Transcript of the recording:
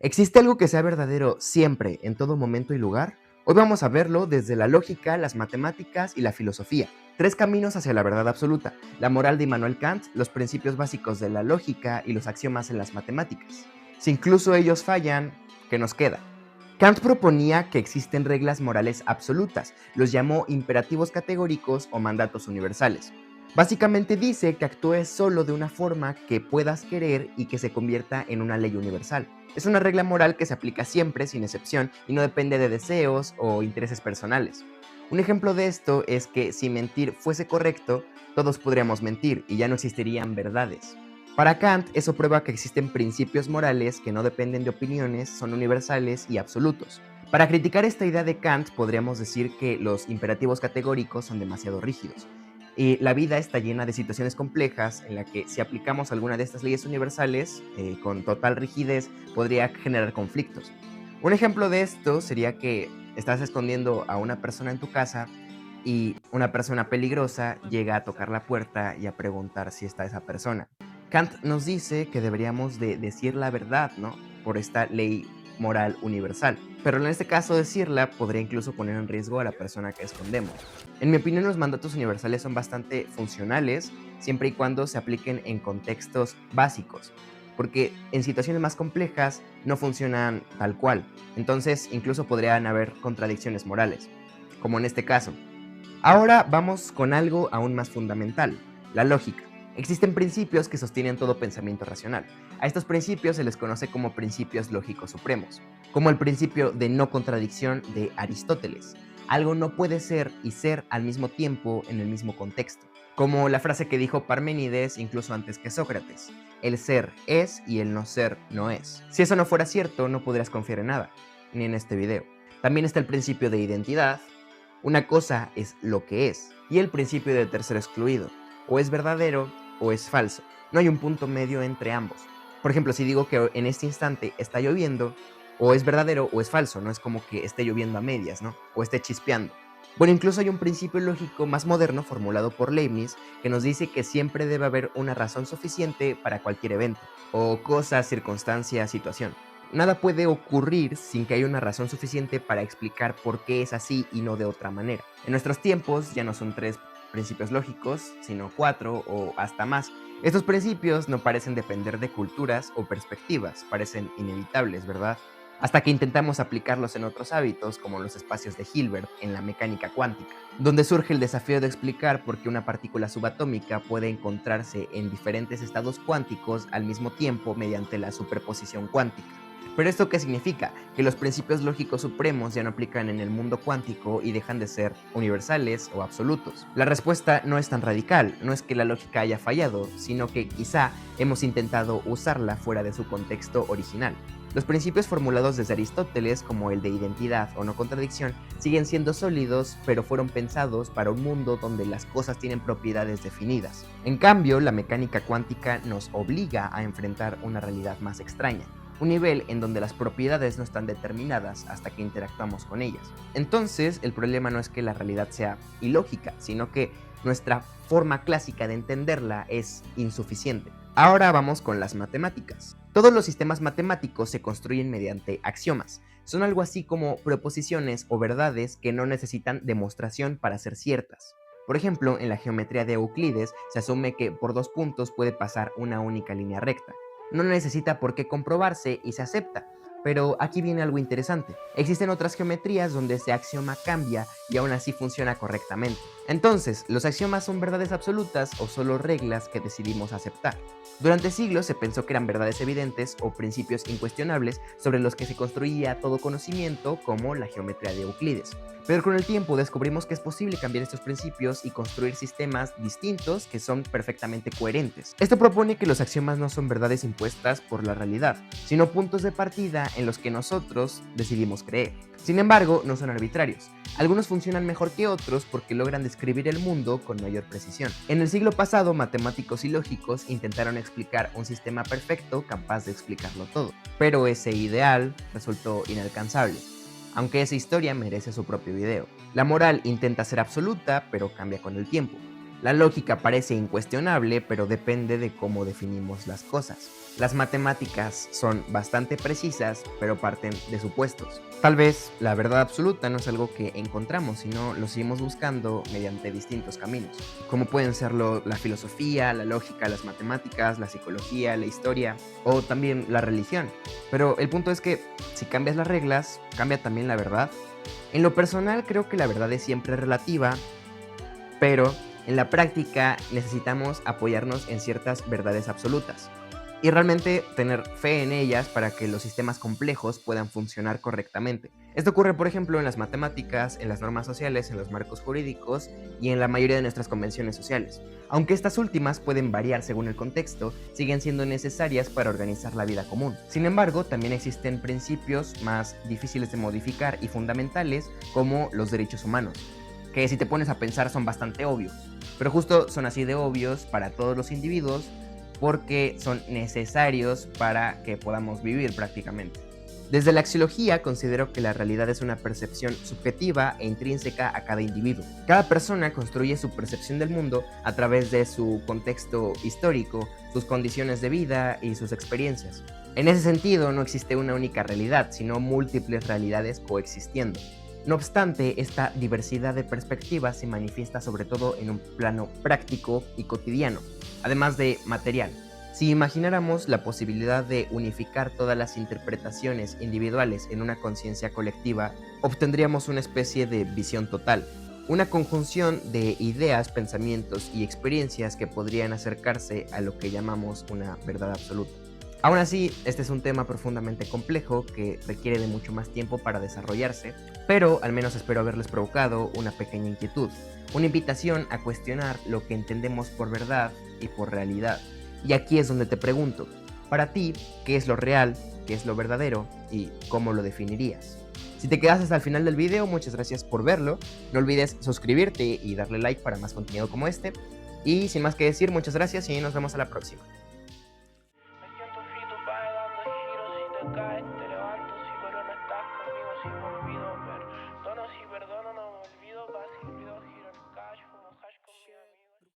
¿Existe algo que sea verdadero siempre, en todo momento y lugar? Hoy vamos a verlo desde la lógica, las matemáticas y la filosofía. Tres caminos hacia la verdad absoluta: la moral de Immanuel Kant, los principios básicos de la lógica y los axiomas en las matemáticas. Si incluso ellos fallan, ¿qué nos queda? Kant proponía que existen reglas morales absolutas, los llamó imperativos categóricos o mandatos universales. Básicamente dice que actúes solo de una forma que puedas querer y que se convierta en una ley universal. Es una regla moral que se aplica siempre, sin excepción, y no depende de deseos o intereses personales. Un ejemplo de esto es que si mentir fuese correcto, todos podríamos mentir y ya no existirían verdades. Para Kant, eso prueba que existen principios morales que no dependen de opiniones, son universales y absolutos. Para criticar esta idea de Kant, podríamos decir que los imperativos categóricos son demasiado rígidos. Y la vida está llena de situaciones complejas en la que si aplicamos alguna de estas leyes universales con total rigidez podría generar conflictos. Un ejemplo de esto sería que estás escondiendo a una persona en tu casa y una persona peligrosa llega a tocar la puerta y a preguntar si está esa persona. Kant nos dice que deberíamos de decir la verdad, ¿no? Por esta ley moral universal. Pero en este caso decirla podría incluso poner en riesgo a la persona que escondemos. En mi opinión, los mandatos universales son bastante funcionales siempre y cuando se apliquen en contextos básicos, porque en situaciones más complejas no funcionan tal cual. Entonces, incluso podrían haber contradicciones morales, como en este caso. Ahora vamos con algo aún más fundamental: la lógica. Existen principios que sostienen todo pensamiento racional. A estos principios se les conoce como principios lógicos supremos, como el principio de no contradicción de Aristóteles. Algo no puede ser y ser al mismo tiempo en el mismo contexto. Como la frase que dijo Parménides incluso antes que Sócrates: el ser es y el no ser no es. Si eso no fuera cierto, no podrías confiar en nada, ni en este video. También está el principio de identidad. Una cosa es lo que es, y el principio del tercero excluido: o es verdadero o es falso. No hay un punto medio entre ambos. Por ejemplo, si digo que en este instante está lloviendo, o es verdadero o es falso, no es como que esté lloviendo a medias, ¿no? O esté chispeando. Bueno, incluso hay un principio lógico más moderno formulado por Leibniz que nos dice que siempre debe haber una razón suficiente para cualquier evento, o cosa, circunstancia, situación. Nada puede ocurrir sin que haya una razón suficiente para explicar por qué es así y no de otra manera. En nuestros tiempos ya no son tres principios lógicos, sino cuatro o hasta más. Estos principios no parecen depender de culturas o perspectivas, parecen inevitables, ¿verdad? Hasta que intentamos aplicarlos en otros hábitos, como los espacios de Hilbert en la mecánica cuántica, donde surge el desafío de explicar por qué una partícula subatómica puede encontrarse en diferentes estados cuánticos al mismo tiempo mediante la superposición cuántica. ¿Pero esto qué significa? Que los principios lógicos supremos ya no aplican en el mundo cuántico y dejan de ser universales o absolutos. La respuesta no es tan radical, no es que la lógica haya fallado, sino que quizá hemos intentado usarla fuera de su contexto original. Los principios formulados desde Aristóteles, como el de identidad o no contradicción, siguen siendo sólidos, pero fueron pensados para un mundo donde las cosas tienen propiedades definidas. En cambio, la mecánica cuántica nos obliga a enfrentar una realidad más extraña, un nivel en donde las propiedades no están determinadas hasta que interactuamos con ellas. Entonces, el problema no es que la realidad sea ilógica, sino que nuestra forma clásica de entenderla es insuficiente. Ahora vamos con las matemáticas. Todos los sistemas matemáticos se construyen mediante axiomas. Son algo así como proposiciones o verdades que no necesitan demostración para ser ciertas. Por ejemplo, en la geometría de Euclides se asume que por dos puntos puede pasar una única línea recta. No necesita por qué comprobarse y se acepta. Pero aquí viene algo interesante. Existen otras geometrías donde ese axioma cambia y aún así funciona correctamente. Entonces, ¿los axiomas son verdades absolutas o solo reglas que decidimos aceptar? Durante siglos se pensó que eran verdades evidentes o principios incuestionables sobre los que se construía todo conocimiento, como la geometría de Euclides. Pero con el tiempo descubrimos que es posible cambiar estos principios y construir sistemas distintos que son perfectamente coherentes. Esto propone que los axiomas no son verdades impuestas por la realidad, sino puntos de partida en los que nosotros decidimos creer. Sin embargo, no son arbitrarios. Algunos funcionan mejor que otros porque logran describir el mundo con mayor precisión. En el siglo pasado, matemáticos y lógicos intentaron explicar un sistema perfecto capaz de explicarlo todo, pero ese ideal resultó inalcanzable, aunque esa historia merece su propio video. La moral intenta ser absoluta, pero cambia con el tiempo. La lógica parece incuestionable, pero depende de cómo definimos las cosas. Las matemáticas son bastante precisas, pero parten de supuestos. Tal vez la verdad absoluta no es algo que encontramos, sino lo seguimos buscando mediante distintos caminos, como pueden serlo la filosofía, la lógica, las matemáticas, la psicología, la historia o también la religión. Pero el punto es que si cambias las reglas, cambia también la verdad. En lo personal creo que la verdad es siempre relativa, pero en la práctica necesitamos apoyarnos en ciertas verdades absolutas y realmente tener fe en ellas para que los sistemas complejos puedan funcionar correctamente. Esto ocurre, por ejemplo, en las matemáticas, en las normas sociales, en los marcos jurídicos y en la mayoría de nuestras convenciones sociales. Aunque estas últimas pueden variar según el contexto, siguen siendo necesarias para organizar la vida común. Sin embargo, también existen principios más difíciles de modificar y fundamentales, como los derechos humanos, que si te pones a pensar son bastante obvios, pero justo son así de obvios para todos los individuos porque son necesarios para que podamos vivir prácticamente. Desde la axiología considero que la realidad es una percepción subjetiva e intrínseca a cada individuo. Cada persona construye su percepción del mundo a través de su contexto histórico, sus condiciones de vida y sus experiencias. En ese sentido, no existe una única realidad, sino múltiples realidades coexistiendo. No obstante, esta diversidad de perspectivas se manifiesta sobre todo en un plano práctico y cotidiano, además de material. Si imagináramos la posibilidad de unificar todas las interpretaciones individuales en una conciencia colectiva, obtendríamos una especie de visión total, una conjunción de ideas, pensamientos y experiencias que podrían acercarse a lo que llamamos una verdad absoluta. Aún así, este es un tema profundamente complejo que requiere de mucho más tiempo para desarrollarse, pero al menos espero haberles provocado una pequeña inquietud, una invitación a cuestionar lo que entendemos por verdad y por realidad. Y aquí es donde te pregunto, para ti, ¿qué es lo real, qué es lo verdadero y cómo lo definirías? Si te quedas hasta el final del video, muchas gracias por verlo. No olvides suscribirte y darle like para más contenido como este. Y sin más que decir, muchas gracias y nos vemos a la próxima. Me siento frito, dando giros, si te caes, te levanto, si pero no estás conmigo, si